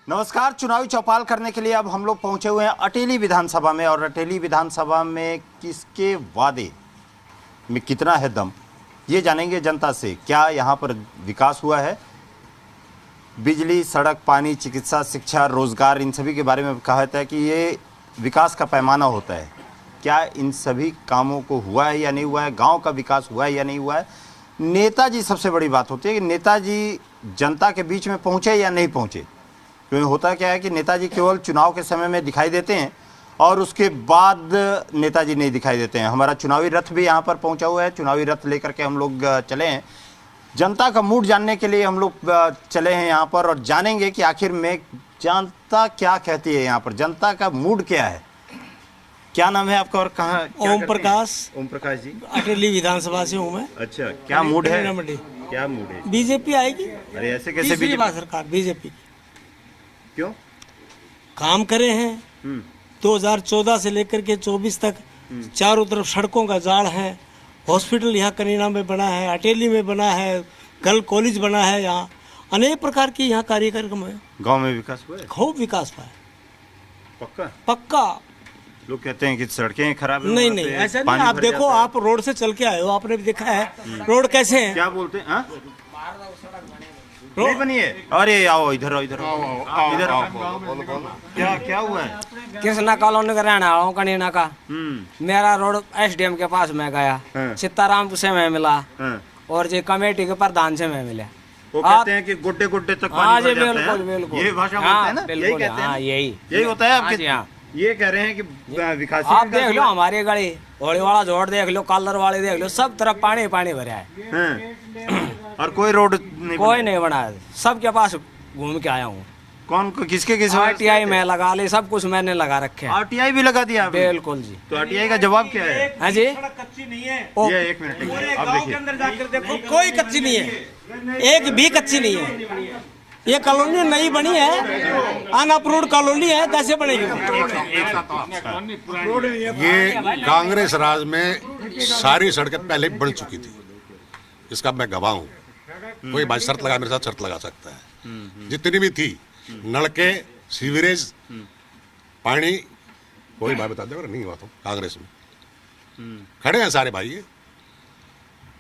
नमस्कार। चुनावी चौपाल करने के लिए अब हम लोग पहुंचे हुए हैं अटेली विधानसभा में, और अटेली विधानसभा में किसके वादे में कितना है दम, ये जानेंगे जनता से। क्या यहाँ पर विकास हुआ है? बिजली, सड़क, पानी, चिकित्सा, शिक्षा, रोजगार, इन सभी के बारे में कहा जाता है कि ये विकास का पैमाना होता है। क्या इन सभी कामों को हुआ है या नहीं हुआ है? गांव का विकास हुआ है या नहीं हुआ है? नेताजी, सबसे बड़ी बात होती है कि नेताजी जनता के बीच में पहुँचे या नहीं पहुँचे। क्योंकि होता क्या है कि नेताजी केवल चुनाव के समय में दिखाई देते हैं और उसके बाद नेताजी नहीं दिखाई देते हैं। हमारा चुनावी रथ भी यहाँ पर पहुँचा हुआ है। चुनावी रथ लेकर के हम लोग चले हैं। जनता का मूड जानने के लिए हम लोग चले हैं यहाँ पर, और जानेंगे कि आखिर में जनता क्या कहती है। यहाँ पर जनता का मूड क्या है। क्या नाम है आपका और कहाँ? ओम प्रकाश। ओम प्रकाश जी, अटेली विधानसभा से हूँ मैं। अच्छा, क्या मूड है? क्या मूड है? बीजेपी आएगी। अरे ऐसे कैसे? तीसरी बार सरकार बीजेपी। क्यों? काम करे हैं 2014 से लेकर के 24 तक। चारों तरफ सड़कों का जाल है। हॉस्पिटल यहाँ कनीना में बना है, अटेली में बना है, गर्ल कॉलेज बना है। यहाँ अनेक प्रकार की यहाँ कार्यक्रम है। गांव में विकास हुआ है? खूब विकास हुआ है। पक्का? पक्का। लोग कहते हैं कि सड़कें खराब है। नहीं नहीं, ऐसा नहीं। आप देखो, आप रोड से चल के आए हो, आपने भी देखा है रोड कैसे है। क्या बोलते हैं? नहीं बनी है? अरे आओ इधर, आओ इधर, इधर। क्या हुआ है? कृष्णा कॉलोनी का रहने वाला हूँ, कनीना का। मेरा रोड एसडीएम के पास में गया, सीताराम से मैं मिला, और जो कमेटी के प्रधान से मैं मिला। वो कहते हैं कि गुड्डे गुड्डे तक पानी भर जाता है। बिल्कुल बिल्कुल, ये भाषा बोलते हैं ना? यही कहते हैं। यही होता है आपके? ये कह रहे हैं कि विकास। आप देख लो हमारी गली, होली वाला जोड़ देख लो, कलर वाले देख लो, सब तरफ पानी पानी भरा है। और कोई रोड नहीं? कोई नहीं बना है। सबके पास घूम के आया हूँ। कौन किसके आरटीआई में लगा ली, सब कुछ मैंने लगा रखे हैं। आरटीआई भी लगा दिया आपने? बिल्कुल जी। तो आरटीआई का जवाब क्या है? हाँ जी, कच्ची नहीं है। ये एक मिनट, आप देखिए, अंदर जाकर देखो, कोई कच्ची नहीं है, एक भी कच्ची नहीं है। ये कॉलोनी नई बनी है, अनअप्रूव्ड कॉलोनी है, कैसे बनेगी? ये कांग्रेस राज में सारी सड़कें पहले बन चुकी थी, इसका मैं गवाह हूँ। कोई भाई शर्त लगा, मेरे साथ शर्त लगा सकता है। जितनी भी थी, नलके, सीवरेज, पानी, कोई भाई बता दे नहीं हुआ तो कांग्रेस में खड़े हैं सारे भाई।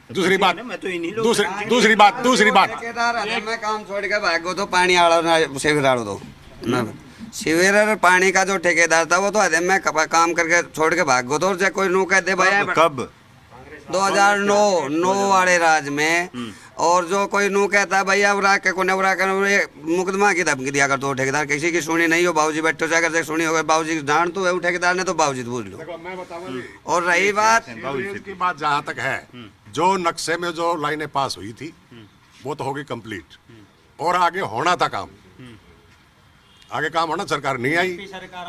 दूसरी बात, दूसरी बात मैं काम छोड़ के भागो तो पानी आड़ो शिविर आड़ो दो। शिविर पानी का जो ठेकेदार था वो तो मैं काम करके छोड़ के भागो तो कोई नू कहते भाई। कब? 2009 वाले राज में। और जो कोई नू कहता भैया उड़ा के को उड़ा कर मुकदमा की धमकी दिया कर, तो ठेकेदार किसी की सुनी नहीं हो। बाबूजी बैठो से अगर सुनी होगा, बाबूजी जान तो है ठेकेदार ने, तो बाबूजी पूछ लो। और रही बात की बात जहाँ तक है, जो नक्शे में जो लाइनें पास हुई थी वो तो होगी कंप्लीट, और आगे होना था काम। आगे काम होना, सरकार नहीं आई।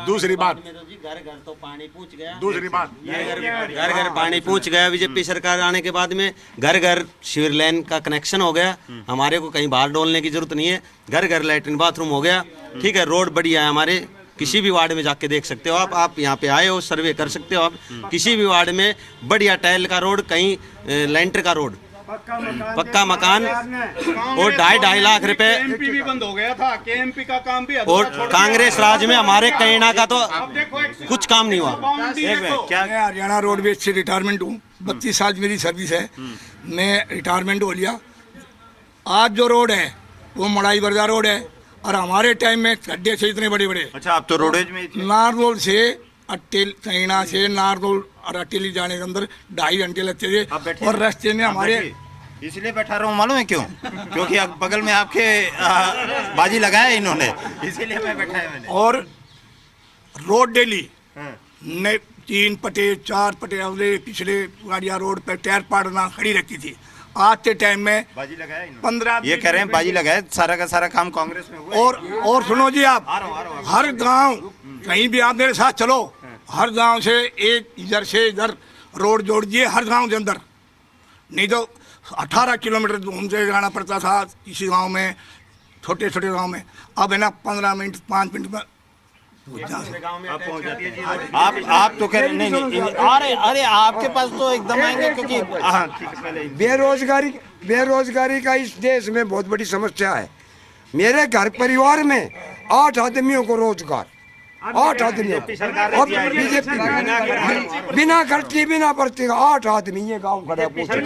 दूसरी बात, घर घर तो पानी पहुंच गया। दूसरी बात, घर घर पानी पहुंच गया। बीजेपी सरकार आने के बाद में घर घर सीवर लाइन का कनेक्शन हो गया। हमारे को कहीं बाहर डोलने की जरूरत नहीं है। घर घर लैट्रिन बाथरूम हो गया। ठीक है, रोड बढ़िया है हमारे। किसी भी वार्ड में जाके देख सकते हो आप यहाँ पे आए हो, सर्वे कर सकते हो आप। किसी भी वार्ड में बढ़िया टाइल का रोड, कहीं लेंटर का रोड, पक्का मकान, और 2.5 लाख रुपए। एमपी भी बंद हो गया था, केएमपी का काम भी। और कांग्रेस राज में हमारे कनीना का तो कुछ काम नहीं हुआ। क्या? मैं हरियाणा रोडवेज से रिटायरमेंट हूँ, 32 साल मेरी सर्विस है। मैं रिटायरमेंट हो लिया। आज जो रोड है वो मड़ाई बरजा रोड है, और हमारे टाइम में गड्ढे से इतने बड़े बड़े। अच्छा, आप तो रोडेज में थे। नार रोड से कनीना से नार रोड और अटेली जाने के अंदर 2.5 घंटे लगते थे। और रास्ते में हमारे, इसलिए बैठा रहा हूँ, मालूम है क्यों? क्योंकि बगल में आपके बाजी लगाया इन्होंने, इसीलिए मैं बैठा है मैंने। और रोड डेली 3 पटे 4 पटे अगले पिछले गाड़ियाँ रोड पर टायर पाड़ना खड़ी रहती थी। आज के टाइम में बाजी लगाया 15, ये कह रहे हैं बाजी लगाया, सारा का सारा काम कांग्रेस में हुआ। और सुनो जी, आप हर गांव कहीं भी आप मेरे साथ चलो, हर गांव से एक इधर से इधर रोड जोड़ दिए, हर गांव के अंदर। नहीं तो 18 किलोमीटर घूमते जाना पड़ता था किसी गांव में, छोटे छोटे गांव में। अब है ना 15 मिनट 5 मिनट में आप तो कह रहे नहीं। अरे आपके पास तो एकदम आएंगे, क्योंकि बेरोजगारी का इस देश में बहुत बड़ी समस्या है। मेरे घर परिवार में 8 आदमियों को रोजगार, 8 आदमियों को। अब बीजेपी बिना खर्ची बिना पर्ची का 8 आदमी ये गांव खड़ा पूछे।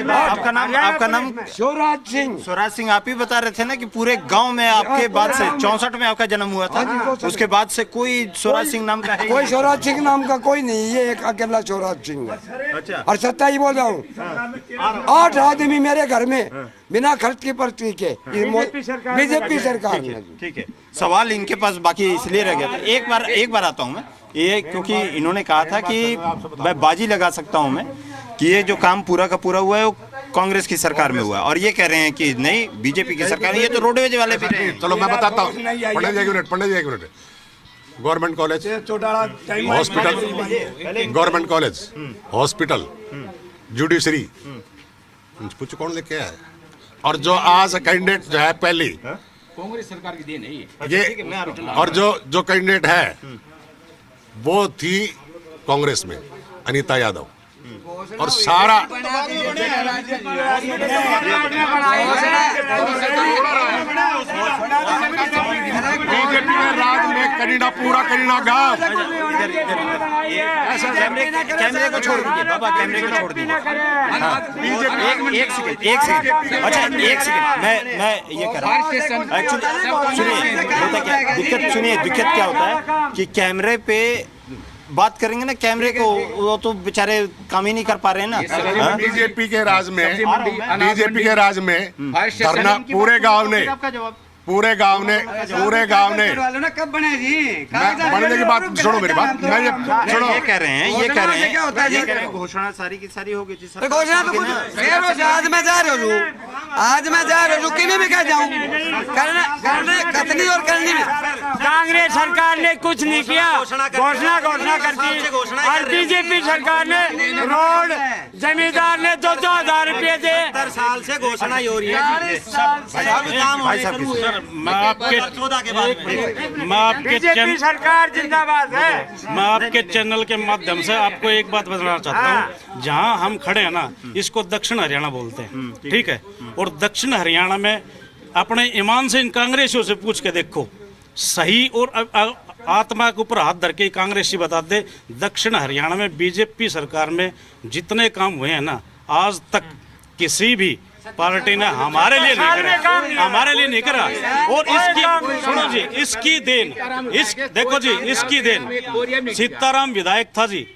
आपका नाम शिवराज सिंह। स्वराज सिंह, आप ही बता रहे थे ना कि पूरे गांव में आपके बाद से 64 में आपका जन्म हुआ था, उसके बाद से कोई स्वराज सिंह नाम का है? कोई स्वराज सिंह नाम का कोई नहीं, ये एक अकेला स्वराज सिंह है। अच्छा, और सत्ता ही बोल रहा हूँ, 8 आदमी मेरे घर में बिना खर्च की पर्ची के बीजेपी सरकार ने। ठीक है, सवाल इनके पास बाकी इसलिए रह गया था। एक बार आता हूँ मैं ये, क्योंकि इन्होंने कहा था कि मैं बाजी लगा सकता हूँ मैं कि ये जो काम पूरा का पूरा हुआ है वो कांग्रेस की सरकार में हुआ है, और ये कह रहे हैं कि नहीं बीजेपी की सरकार है। ये तो रोडवेज वाले भी रहे हैं। चलो मैं बताता हूँ, पंडित जी एक minute. Government college, hospital, government college, hospital, judiciary, पूछो कौन लेके आया है? और जो आज कैंडिडेट जो है पहली कांग्रेस सरकार की देन है ये, और जो कैंडिडेट है वो थी कांग्रेस में अनीता यादव, और सारा बीजेपी के राज में करीना, पूरा करीना गांव। कैमरे को छोड़ दीजिए बाबा, कैमरे को छोड़ दीजिए। एक सेकंड, अच्छा एक सेकंड, मैं ये कर रहा हूँ एक्चुअली। सुनिए होता क्या दिक्कत, सुनिए दिक्कत क्या होता है कि कैमरे पे बात करेंगे ना, कैमरे को वो तो बेचारे काम ही नहीं कर पा रहे हैं ना। बीजेपी के राज में धरना पूरे गांव ने कब बने जी? बनने की बात सुनो, मेरी बात मैं सुनो। ये कह रहे हैं घोषणा सारी की सारी होगी जी। घोषणा तो आज मैं जा रहा हूँ, किन्हीं भी कह जाऊँ करने कतनी और करनी में कांग्रेस सरकार ने कुछ नहीं किया, घोषणा कर दी। और बीजेपी सरकार ने रोड, जमींदार ने 2,000 रुपये दे। 70 साल से घोषणा ही हो रही है, सब काम होने शुरू हुए। मैं आपके चैनल के माध्यम से आपको एक बात बताना चाहता हूँ। जहाँ हम खड़े हैं ना, इसको दक्षिण हरियाणा बोलते हैं, ठीक है। और दक्षिण हरियाणा में अपने ईमान से इन कांग्रेसियों से पूछ के देखो, सही और आत्मा के ऊपर हाथ धर के कांग्रेसी बता दे, दक्षिण हरियाणा में बीजेपी सरकार में जितने काम हुए हैं ना, आज तक किसी भी पार्टी ने हमारे लिए नहीं करा। और इसकी सुनो जी, इसकी देन, देखो जी, इसकी देन सीताराम विधायक था जी,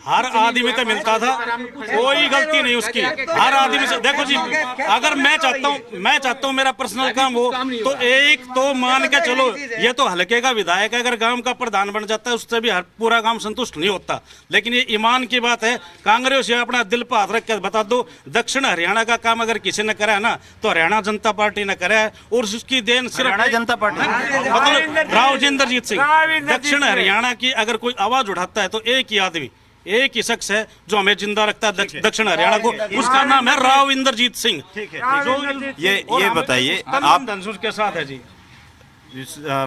हर आदमी को मिलता था, कोई गलती नहीं उसकी, हर आदमी से। देखो जी, अगर मैं चाहता हूँ मेरा पर्सनल काम हो तो एक तो मान के चलो, ये तो हल्के का विधायक है, अगर गांव का प्रधान बन जाता है उससे भी पूरा गांव संतुष्ट नहीं होता। लेकिन ये ईमान की बात है, कांग्रेस ये अपना दिल पर हाथ रख के बता दो, दक्षिण हरियाणा का काम अगर किसी ने करा है ना तो हरियाणा जनता पार्टी ने करा है। और उसकी देन सिर्फ हरियाणा जनता पार्टी मतलब राव इंद्रजीत सिंह। दक्षिण हरियाणा की अगर कोई आवाज उठाता है तो एक ही आदमी, एक ही शख्स है जो हमें जिंदा रखता है दक्षिण हरियाणा को, उसका नाम है राव इंद्रजीत सिंह। ठीक है, ये बताइए आप धनसुर के साथ है जी।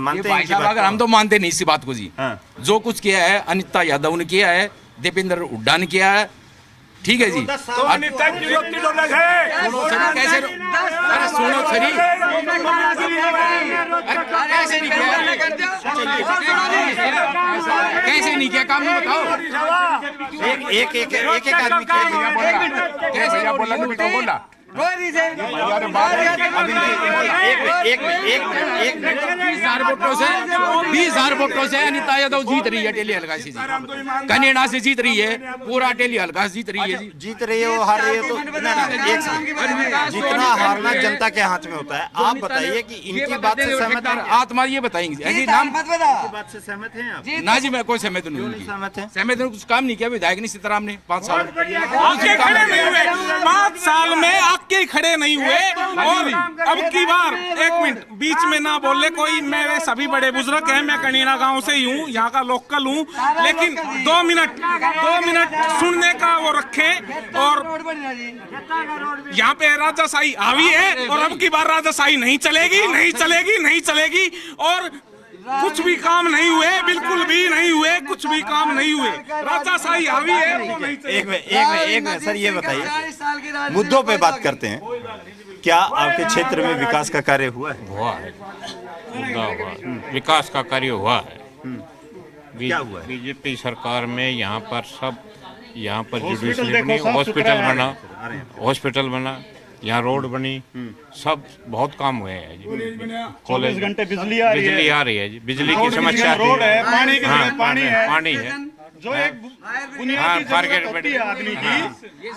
मानते हैं कि अगर हम तो मानते नहीं इसी बात को जी। जो कुछ किया है अनीता यादव ने किया है, दीपेंद्र हुड्डा ने किया है, ठीक है जी। तो अनीता की रोटी तो लग है, कैसे? अरे सुनो सरी, कैसे नहीं किया काम, में बताओ। एक आदमी भैया बोला एक 20,000 वोटों से अनीता यादव जीत रही है टेली हल्का से, कनेडा से जीत रही है, पूरा टेली हल्का से जीत रही है जी। जीत रही है वो, हार रही है तो जितना हारना जनता के हाथ में होता है। आप बताइए कि इनकी बात से सहमत हैं? आत्मा ये बताएंगे ऐसी नाम बात से सहमत हैं आप? ना जी, मैं कोई सहमत नहीं, सहमत है? सहमत कुछ काम नहीं किया विधायक ने सीताराम ने 5 साल 5 साल में आके खड़े नहीं हुए। और अब की बार 1 मिनट बीच में ना बोले कोई, मेरे सभी बड़े बुजुर्ग हैं, मैं कनीना गांव से ही हूँ, यहाँ का लोकल हूँ, लेकिन 2 मिनट सुनने का वो रखें। और यहाँ पे राजाशाही हावी है, और अब की बार राजाशाही नहीं चलेगी। और कुछ भी काम नहीं हुए, बिल्कुल भी नहीं हुए, कुछ भी काम नहीं हुए, राजाशाही हावी है। एक मिनट सर, ये बताइए, मुद्दों पे बात करते हैं। क्या आपके क्षेत्र में विकास का कार्य हुआ है? मुद्दा हुआ, विकास का कार्य हुआ है। क्या हुआ है? बीजेपी सरकार में यहाँ पर जुडिशरी बनी, हॉस्पिटल बना, यहाँ रोड बनी, सब बहुत काम हुए हैं जी। कॉलेज घंटे बिजली आ रही है जी। बिजली की समस्या थी, रोड है, पानी की जगह पानी है जो एक बुनियादी जरूरत होती है आदमी की,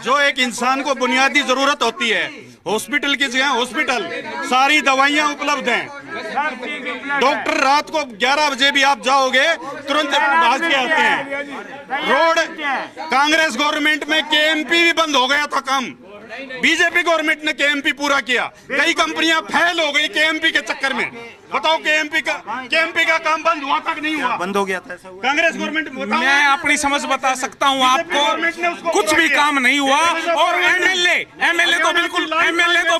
जो एक इंसान को बुनियादी जरूरत होती है। हॉस्पिटल की जगह हॉस्पिटल, सारी दवाइयां उपलब्ध हैं। डॉक्टर रात को 11 बजे भी आप जाओगे तुरंत भाग के आते हैं। रोड, कांग्रेस गवर्नमेंट में केएमपी भी बंद हो गया था काम, बीजेपी गवर्नमेंट ने केएमपी पूरा किया। कई कंपनियां फेल हो गई केएमपी के चक्कर में। बताओ केएमपी का काम बंद हुआ तक नहीं हुआ? बंद हो गया था ऐसा हुआ? कांग्रेस गवर्नमेंट, मैं अपनी समझ बता सकता हूँ आपको, कुछ भी काम नहीं हुआ। और एमएलए तो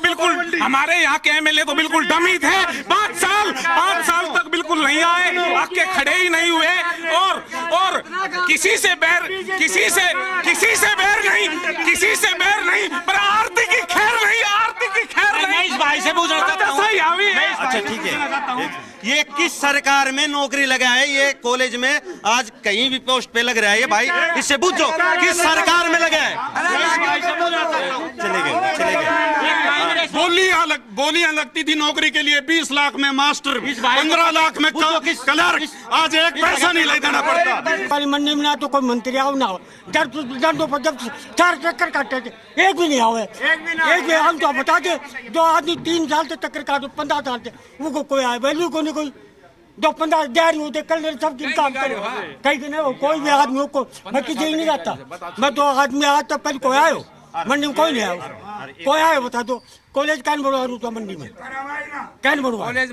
बिल्कुल हमारे यहाँ के एमएलए तो बिल्कुल डमी थे। 5 साल तक बिल्कुल नहीं आए, आके खड़े ही नहीं हुए। और किसी से बैर नहीं, पर आरती की खैर नहीं। इस भाई से पूछना चाहता हूँ। अच्छा ठीक है, ये किस सरकार में नौकरी लगा है? ये कॉलेज में आज कहीं भी पोस्ट पे लग रहा है ये भाई, इससे पूछो किस सरकार में लगा है? चले गए। बोलियां लगती थी नौकरी के लिए, 20 लाख में मास्टर, 15 लाख में क्लर्क। आज एक पैसा नहीं ले देना पड़ता। मंडी में ना तो कोई मंत्री आओ ना हो, दर्दों पर जब 4 चक्कर काटते थे, एक भी नहीं आवे। एक भी हम तो बता दे, जो आदमी 3 साल से चक्कर काटो, 15 साल से, वो कोई आए वैल्यू को नहीं। कोई 2-15 देर होते कल सब दिन काम करे कहीं कि नहीं। कोई भी आदमी को मैं किसी नहीं जाता। मैं 2 आदमी आज तक पहले कोई आयो मंडी में, कोई नहीं आया। कोई आयो बता दो, कॉलेज कैन बढ़वा रू तो मंडी में कैन बढ़वा कॉलेज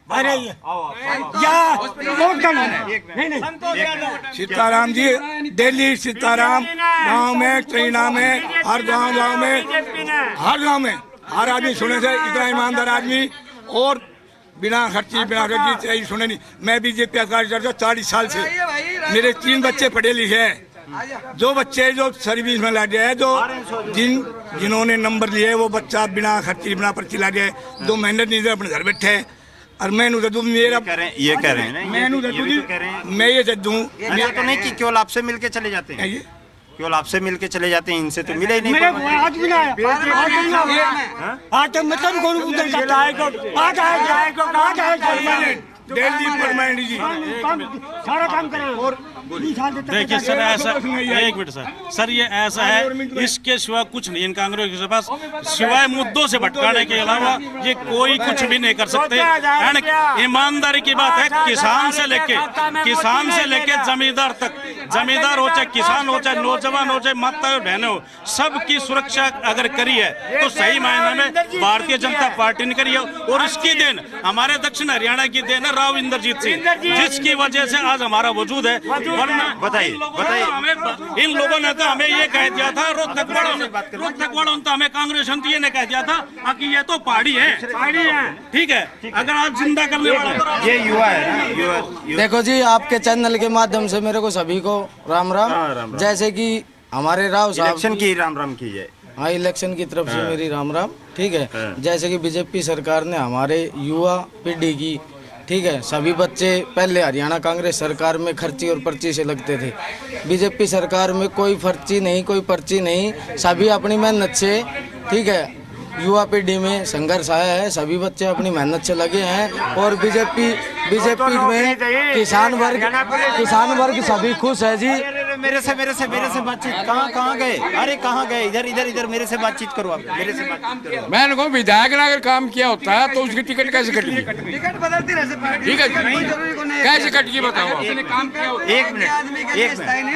अरे नहीं। सीताराम जी, दिल्ली सीताराम गांव में, चैना में, हर गांव में हर आदमी सुने से, इतना ईमानदार आदमी और बिना खर्ची सुने नहीं। मैं बीजेपी कार्यकर्ता 40 साल से, मेरे 3 बच्चे पढ़े लिखे हैं। जो बच्चे जो सर्विस में लगे हैं, जो जिन्होंने नंबर लिए, वो बच्चा बिना खर्ची बिना पर्ची लगे है, 2 महीने नहीं अपने घर बैठे है। और मैं मेरा ये कह रहे हैं, मैं ये दूं तो नहीं कि केवल आपसे मिलके चले जाते हैं, केवल आपसे मिलके चले जाते हैं, इनसे तो मिले ही नहीं। आज भी दिल्ली परमानेंट जी सारा काम करें। और देखिए सर, ऐसा एक मिनट सर, ये ऐसा है, इसके सिवा कुछ नहीं इन कांग्रेस के पास, सिवाय मुद्दों से भटकाने के अलावा ये कोई कुछ भी नहीं कर सकते। ईमानदारी की बात है, किसान से लेके जमींदार तक, जमींदार हो चाहे किसान हो, चाहे नौजवान हो, चाहे माता बहनें हो, सबकी सुरक्षा अगर करी है तो सही मायने में भारतीय जनता पार्टी ने करी है। और इसकी देन हमारे दक्षिण हरियाणा की देन है राव इंद्रजीत सिंह, जिसकी वजह से आज हमारा वजूद है। वरना बताइए इन लोगों ने तो हमें ये कह दिया था, रोहतक वालों ने तो हमें कांग्रेस ये ने कह दिया था कि ये तो पहाड़ी है। ठीक है, अगर आप जिंदा करने वाले, ये युवा है। देखो जी, आपके चैनल के माध्यम से मेरे को सभी को राम राम। जैसे कि हमारे राव साहब, इलेक्शन की राम कीजिए। हाँ, इलेक्शन की तरफ से मेरी राम राम। ठीक है, जैसे कि बीजेपी सरकार ने हमारे युवा पीढ़ी की, ठीक है, सभी बच्चे पहले हरियाणा कांग्रेस सरकार में खर्ची और पर्ची से लगते थे। बीजेपी सरकार में कोई खर्ची नहीं, कोई पर्ची नहीं, सभी अपनी मेहनत से, ठीक है, युवा पीढ़ी में संघर्ष आया है। सभी बच्चे अपनी मेहनत से लगे हैं। और बीजेपी में किसान वर्ग सभी खुश है जी। मेरे से बातचीत कहाँ गए? अरे कहाँ गए? इधर मेरे से बातचीत करो, आप मेरे से बातचीत करो। मैंने कहा विधायक ने अगर काम किया होता है तो उसकी टिकट कैसे कटी? टिकट बदलती रहे, ठीक है, कैसे कट की बताओ? एक मिनट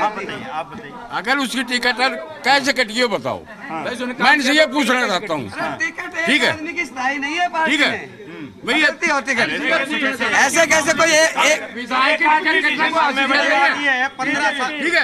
आप बताइए। अगर उसकी टिकट कैसे कट की बताओ? मैं इनसे ये पूछना चाहता हूँ। ठीक है, ठीक है भैया, ऐसे कैसे कोई ठीक है,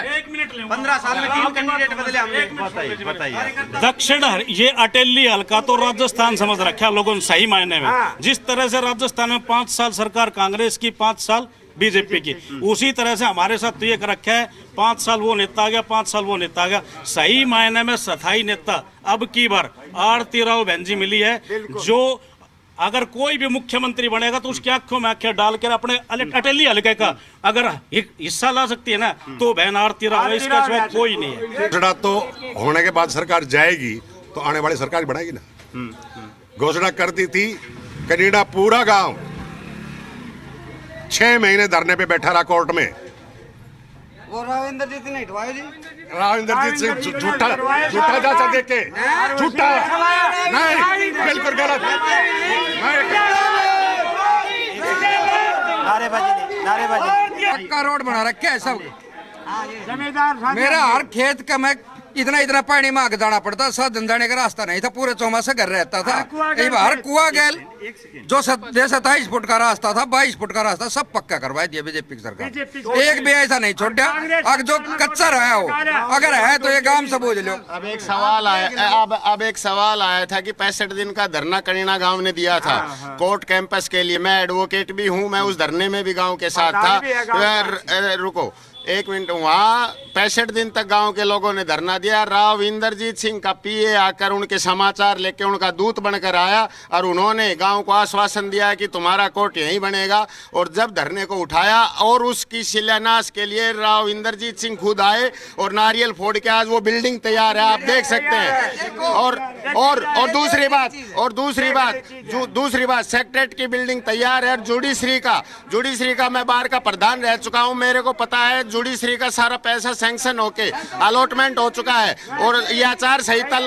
15 साल में 3 कैंडिडेट बदले हमने। बताइए, दक्षिण ये अटेली हल्का तो राजस्थान समझ रखा लोगों ने सही मायने में। जिस तरह से राजस्थान में 5 साल सरकार कांग्रेस की, 5 साल बीजेपी की, उसी तरह से हमारे साथ तो ये कर रखा है, 5 साल वो नेता आ गया, 5 साल वो नेता आ गया। सही मायने में स्थायी नेता अब की बार आरती राव बहन जी मिली है, जो अगर कोई भी मुख्यमंत्री बनेगा तो उसकी आंखों में आंखें डालकर अपने अटेली हल्के का अगर हिस्सा ला सकती है ना तो बहन आरती राव, इसका सिवा कोई नहीं है। घोषणा तो होने के बाद सरकार जाएगी तो आने वाली सरकार बनाएगी ना। घोषणा कर दी थी, कनीडा पूरा गांव 6 महीने धरने पे बैठा रहा कोर्ट में। वो राव इंद्रजीत नहीं हटवाए जी, राव इंद्रजीत सिंह झूठा जाचा देके झूठा नहीं, बिल्कुल गलत। नारेबाजी का रोड बना रखे है सब। मेरा हर खेत का मैं इतना पानी मांग जाना पड़ता, साधन जाने का रास्ता नहीं था, पूरे चौमासे घर रहता था। हर कुआ गैल जो 27 फुट का रास्ता था, 22 फुट का रास्ता सब पक्का करवा दिया बीजेपी की सरकार। एक भी ऐसा नहीं छोड़ा। अगर जो कच्चा रहा हो अगर है तो ये गांव से बोझ लो। अब एक सवाल आया था कि 65 दिन का धरना कनीना गांव ने दिया था कोर्ट कैंपस के लिए। मैं एडवोकेट भी हूं, मैं उस धरने में भी गांव के साथ था। रुको एक मिनट, वहाँ 65 दिन तक गांव के लोगों ने धरना दिया। राव इंद्रजीत सिंह का पीए आकर उनके समाचार लेके उनका दूत बनकर आया और उन्होंने गांव को आश्वासन दिया कि तुम्हारा कोर्ट यहीं बनेगा। और जब धरने को उठाया और उसकी शिलान्यास के लिए राव इंद्रजीत सिंह खुद आए और नारियल फोड़ के आज वो बिल्डिंग तैयार है, आप देख सकते हैं। और दूसरी बात सेक्रेटरीट की बिल्डिंग तैयार है। जुडिशरी का मैं बार का प्रधान रह चुका हूँ, मेरे को पता है जुडिशरी का सारा पैसा सैंक्शन होके अलॉटमेंट हो चुका है। और ये आचार संहिता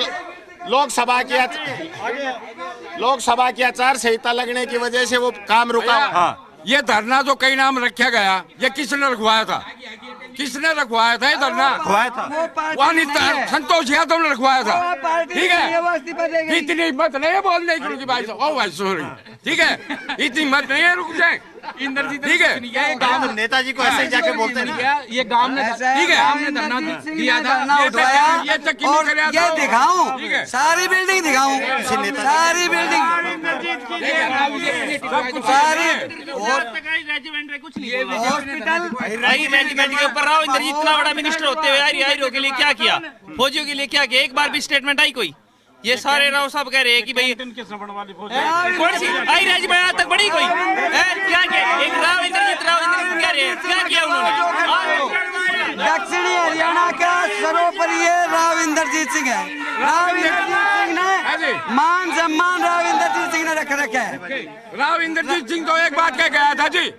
लोकसभा की आचार संहिता लगने की वजह से वो काम रुका। ये धरना जो कई नाम रखा गया, ये किसने रखवाया था? किसने रखवाया था ये धरना? संतोष यादव ने रखवाया था। ठीक है, इतनी हिम्मत नहीं है बोलने की भाई भाई सॉरी, ठीक है, इतनी हिम्मत नहीं है, रुक जाए। ठीक है, नेताजी को ऐसे जाके बोलते नहीं। ये गांव ने ठीक है धरना दिया था, ये दिखाऊं सारी बिल्डिंग दिखाऊं, सारी बिल्डिंग रेजिमेंट के ऊपर राव इंद्रजीत इतना बड़ा मिनिस्टर होते हुए आईरो के लिए क्या किया, फौजियों के लिए क्या किया? एक बार भी स्टेटमेंट आई कोई? ये सारे राव साहब कह रहे हैं कि भाई कौन सी आई रेजिमेंट आज तक बढ़ी कोई है? क्या किया? एक राव इंद्रजीत कह रहे हैं, क्या किया उन्होंने? दक्षिणी हरियाणा का सर्वोपरि राव इंद्रजीत सिंह है। राव इंद्रजीत सिंह ने मान सम्मान राव इंद्रजीत सिंह ने रखा है। राव इंद्रजीत सिंह तो एक बात कह गया था जी,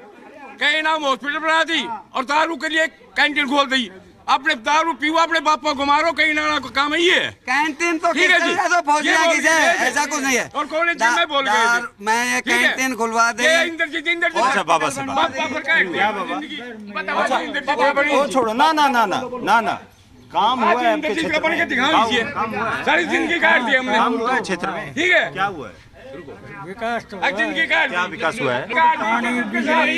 कहीं नाम हॉस्पिटल बना दी और दारू के लिए कैंटीन खोल दी। अपने दारू पीओ, अपने बापा को मारो, कहीं ना को काम ही है। कैंटीन तो ठीक है जी, ऐसा कुछ नहीं है। और कौन में बोल गए मैं कैंटीन खुलवा दे। अच्छा बाबा से छोड़ो ना काम हुआ है आपके क्षेत्र में, सारी जिंदगी काट दी हमने। काम हुआ है क्षेत्र में, ठीक है, क्या हुआ है? विकास तो क्या विकास हुआ है? पानी बिजली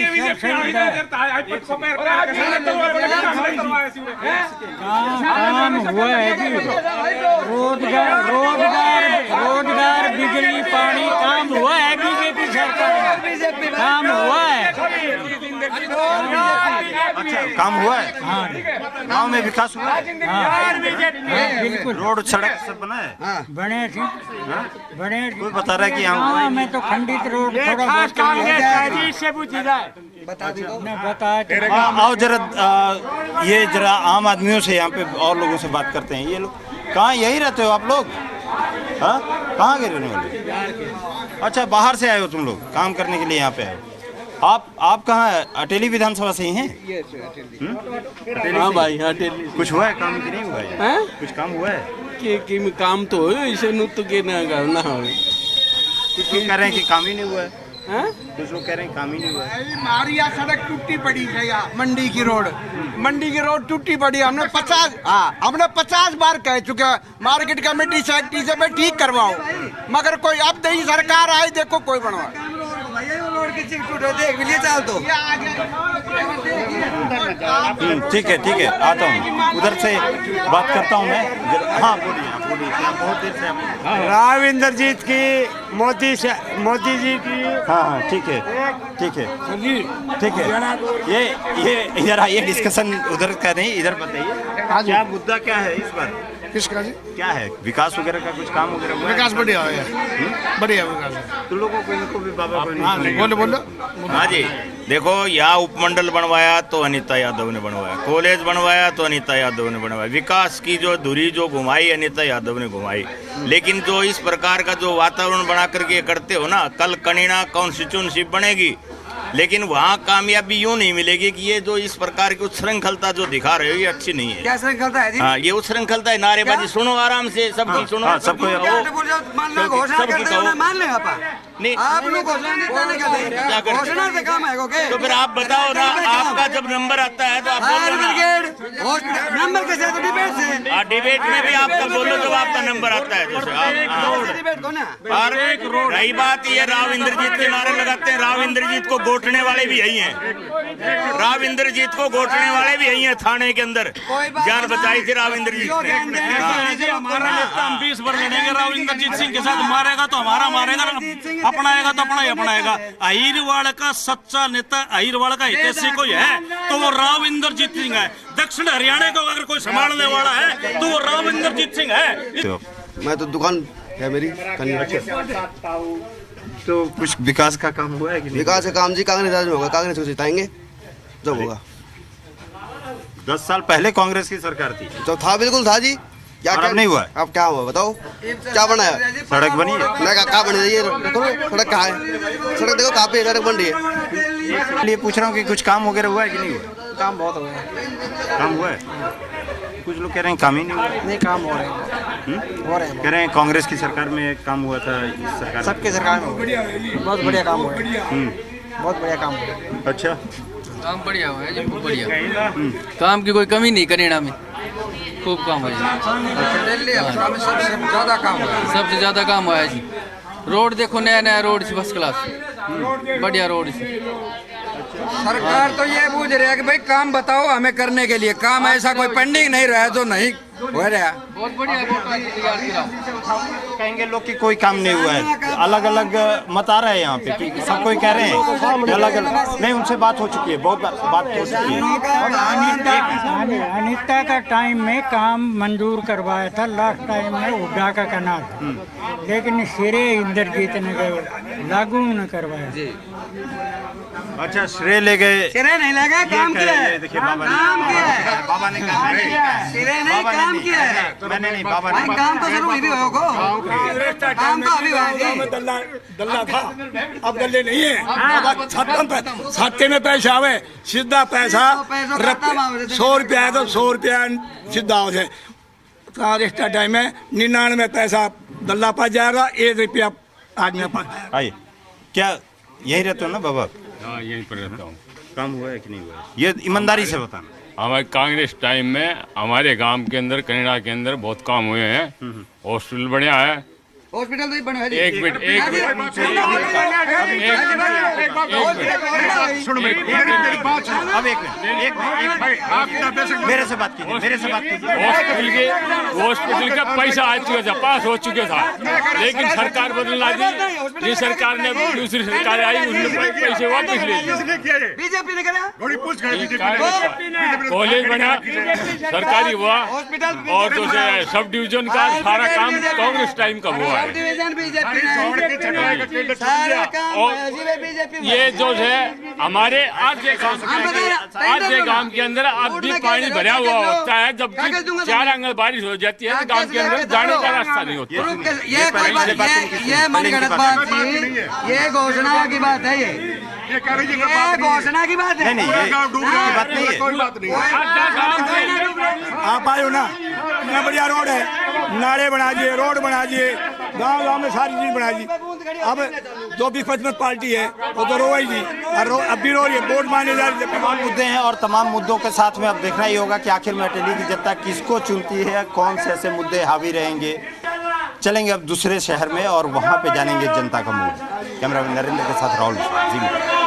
काम हुआ है जी। रोजगार बिजली पानी काम हुआ है बीजेपी सरकार, काम हुआ है। अच्छा काम हुआ है, गाँव में विकास हुआ है, बिल्कुल। रोड सड़क सब बना है, बने थे बने। कोई बता रहा है कि यहाँ मैं तो खंडित रोड थोड़ा बहुत आओ जरा ये जरा आम आदमियों से यहाँ पे और लोगों से बात करते हैं। ये लोग कहाँ, यही रहते हो आप लोग? हाँ, कहाँ के रहने वाले? अच्छा बाहर से आए हो तुम लोग काम करने के लिए यहाँ पे आए हो। आप कहाँ है? अटेली विधानसभा से ही हैं? हाँ भाई, अटेली। कुछ हुआ है काम कि नहीं हुआ है? कुछ काम हुआ है? कि काम तो हो इसे नु तो के ना करना हो। कुछ लोग कह रहे हैं कि काम ही नहीं हुआ है। कुछ लोग कह रहे हैं काम ही नहीं हुआ है। हमारी यहाँ सड़क टूटी पड़ी है, यहाँ मंडी की रोड टूटी पड़ी। हमने 50 बार कह चुके हैं मार्केट कमेटी सेक्रेटरी से मैं ठीक करवाऊं, मगर कोई अब नहीं सरकार आई, देखो कोई बनवा ठीक है आता हूँ, उधर से बात करता हूँ मैं। हाँ बोलिए, बहुत देर से राव इंद्रजीत की मोदी जी की। हाँ ठीक है ये इधर आइए, डिस्कशन उधर का नहीं, इधर बताइए क्या मुद्दा क्या है इस बार? किसका जी? क्या है विकास वगैरह का कुछ काम वगैरह हुआ है? विकास बढ़िया है, बढ़िया विकास। तो लोगों को इनको भी बाबा को बोलो बोलो। हाँ जी, देखो यहाँ उपमंडल बनवाया तो अनीता यादव ने बनवाया, कॉलेज बनवाया तो अनीता यादव ने बनवाया, विकास की जो धुरी जो घुमाई अनीता यादव ने घुमाई। लेकिन जो इस प्रकार का जो वातावरण बना करके करते हो ना, कल कनीना कॉन्स्टिट्यूंसी बनेगी लेकिन वहाँ कामयाबी यूँ नहीं मिलेगी कि ये जो इस प्रकार की उच्छृंखलता जो दिखा रहे हो ये अच्छी नहीं है। क्या श्रृंखलता है जी? हाँ, ये उच्छृंखलता है, नारेबाजी। सुनो आराम से, सबकी सुनो, सबको घोषणा करते हो मान ले आप नहीं, आप लोग घोषणा नहीं करने का नहीं, घोषणा से काम है ओके। तो फिर आप बताओ ना, आपका जब नंबर आता है तो आप नंबर कैसे तो डिबेट से। हाँ, डिबेट में भी आपका बोलो जब आपका नंबर आता है जैसे डिबेट को ना। और रही बात ये राव इंद्रजीत के नारे लगाते हैं, राव इंद्रजीत को गोटने वाले भी यही हैं, राव इंद्रजीत को गोटने वाले भी यही हैं। थाने के अंदर जान बचाई थी राव इंद्रजीत ने। हमारा नेता हम 20 बार लड़ेंगे राव इंद्रजीत सिंह के साथ, मारेगा तो हमारा मारेगा, अपनाएगा तो अपना ही अपनाएगा। अहिरवाड़ का सच्चा नेता, अहिरवाड़ का हितैषी कोई है तो वो राव इंद्रजीत सिंह है। दक्षिण हरियाणा को अगर कोई संभालने वाला है तो वो राव इंद्रजीत सिंह है। मैं तो दुकान है मेरी। तो कुछ विकास का काम हुआ है कि नहीं? विकास का काम जी कांग्रेस राज में होगा, कांग्रेस को जिताएंगे जब होगा। 10 साल पहले कांग्रेस की सरकार थी, तो था, बिल्कुल था जी। क्या अब नहीं हुआ? अब क्या हुआ बताओ, क्या बना है? सड़क बनी है? मैं कहा बनी है, ये सड़क कहाँ है? सड़क देखो कहाँ पे सड़क बन रही है। इसलिए पूछ रहा हूँ कि कुछ काम वगैरह हुआ है कि नहीं हुआ? काम बहुत हो गया। काम हुआ है? कुछ लोग कह रहे हैं काम ही नहीं हुआ। नहीं, काम हो रहे हैं, कह रहे हैं कांग्रेस की सरकार में काम हुआ था, इस सरकार सबके सरकार में बहुत बढ़िया काम हुआ है, बहुत बढ़िया काम हुआ है। अच्छा, काम बढ़िया हुआ है जी, खूब बढ़िया। काम की कोई कमी नहीं करीना में, खूब काम हुआ है। सबसे ज्यादा काम हुआ है, सबसे ज्यादा काम हुआ है जी। रोड देखो, नया नया रोड से फर्स्ट क्लास, बढ़िया रोड से। सरकार तो ये पूछ रही है कि भाई काम बताओ हमें करने के लिए, काम ऐसा कोई पेंडिंग नहीं रहा है जो नहीं हो रहा। बहुत बढ़िया कहेंगे लोग कि कोई काम नहीं हुआ है, अलग अलग मत आ रहा है यहाँ पे कि सब कोई कह रहे हैं अलग अलग। नहीं, उनसे बात हो चुकी है, बहुत बात हो चुकी है। अनिता का टाइम में काम मंजूर करवाया था, लास्ट टाइम में हुड्डा का कनाल, लेकिन श्रेय इंद्रजीत ने लागू न करवाया। अच्छा, श्रेय ले गए? श्रेय नहीं लगा, काम किया है। देखिए बाबा ने बाबा ने श्रेय नहीं काम किया है। मैंने नहीं, बाबा ने काम तो जरूर भी होगा, काम तो अभी दल्ला था, अब दल्ले नहीं है। छत्ते में पैसा आवे, सीधा पैसा 100 रुपया है तो 100 रुपया सीधा हो जाए। रिश्ता टाइम में 99 पैसा दल्ला पा जाएगा, 1 रुपया आदमी पास। आइए, क्या यही रहते हो ना बाबा? हाँ, यहीं पर रहता हूँ। काम हुआ है कि नहीं हुआ है? ये ईमानदारी से बताना। हमारे कांग्रेस टाइम में हमारे गांव के अंदर, कनेडा के अंदर बहुत काम हुए हैं। हॉस्पिटल बढ़िया है, हॉस्पिटल तो ही बना है। एक मिनट मेरे से बात कीजिए। हॉस्पिटल का पैसा आ चुका था, पास हो चुका था, लेकिन सरकार बदलना दी, जिस सरकार ने दूसरी सरकार आई उसने पैसे वापस ले लिए। बीजेपी ने करा, कॉलेज बना, सरकारी हुआ, और जो सब डिवीजन का सारा काम कांग्रेस टाइम का हुआ है। ये जो है हमारे आज के गांव के अंदर अब भी पानी भरा हुआ होता है, जब 4 आंगन बारिश हो जाती है तो गांव के अंदर जाने का रास्ता नहीं होता। ये मनगढ़ंत बात थी, ये घोषणा की बात है, ये घोषणा की बात है। कोई बात नहीं, आप आयो ना, इतना बढ़िया रोड है, नाले बना दिए, रोड बना दिए, गांव में सारी चीज बना दी। अब जो भी पचमत पार्टी है वो तो रो ही जी, अब भी रो रही है, वोट मांगने जा रही है। तमाम मुद्दे हैं और तमाम मुद्दों के साथ में अब देखना ही होगा कि आखिर में अटेली की जनता किसको चुनती है, कौन से ऐसे मुद्दे हावी रहेंगे। चलेंगे अब दूसरे शहर में और वहाँ पे जानेंगे जनता का मूड। कैमरामैन नरेंद्र के साथ राहुल जी।